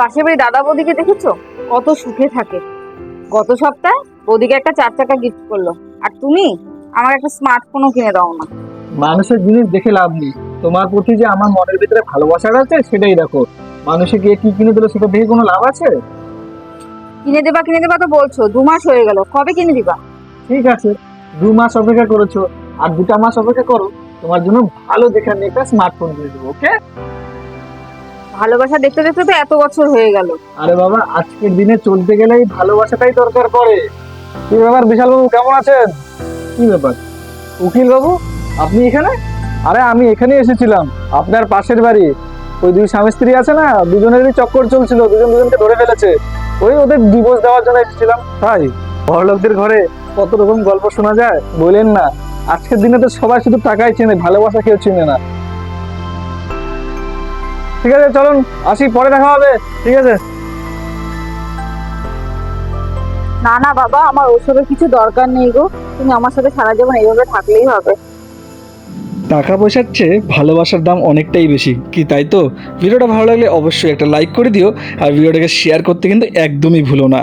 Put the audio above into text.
পাশের বাড়ি দাদা বৌদিকে দেখেছো? কত সুখে থাকে। গত সপ্তাহে বৌদিকে একটা 4 চাকা গিফট করলো, আর তুমি আমার একটা স্মার্টফোনও কিনে দাও না। মানুষের জিনিস দেখে লাভ নেই। তোমার প্রতি যে আমার মনের ভিতরে ভালোবাসাটা আছে সেটাই দেখো। মানুষে গিয়ে কি কিনে দিলো সেটা দেখে কোনো লাভ আছে? কিনে দেবা তো বলছো, 2 মাস হয়ে গেল, কবে কিনে দিবা? ঠিক আছে, 2 মাস অপেক্ষা করেছো, আর 2টা মাস অপেক্ষা করো। তোমার জন্য ভালো দেখে আমি একটা স্মার্টফোন কিনে দেবো, ওকে? ভালোবাসা দেখতে দেখতে তো এত বছর হয়ে গেল। আরে বাবা, আজকের দিনে চলতে গেলে এই ভালোবাসাটাই দরকার পড়ে। কি ব্যাপার বিশাল বাবু, কেমন আছেন? কি ব্যাপার উকিল বাবু, আপনি এখানে? আরে আমি এখানে এসেছিলাম, আপনার পাশের বাড়ি। ওই দুই স্বামী স্ত্রী আছে না, দুজনেরই চক্কর চলছিল, দুজন দুজনকে ধরে ফেলেছে। ওই ওদের ডিভোর্স দেওয়ার জন্য এসেছিলাম। তাই বড়লোকদের ঘরে কত রকম গল্প শোনা যায়, বলেন না। আজকের দিনে তো সবাই শুধু টাকাই চেনে, ভালোবাসা কেউ চেনে না। ঠিক আছে চলুন, আসি, পরে দেখা হবে। ঠিক আছে। না না বাবা, আমার ওসবের কিছু দরকার নেই গো। তুমি আমার সাথে সারা জীবন এইভাবে থাকলেই হবে। টাকা পয়সার চেয়ে ভালোবাসার দাম অনেকটাই বেশি, কি তাই তো? ভিডিওটা ভালো লাগলে অবশ্যই একটা লাইক করে দিও, আর ভিডিওটাকে শেয়ার করতে কিন্তু একদমই ভুলো না।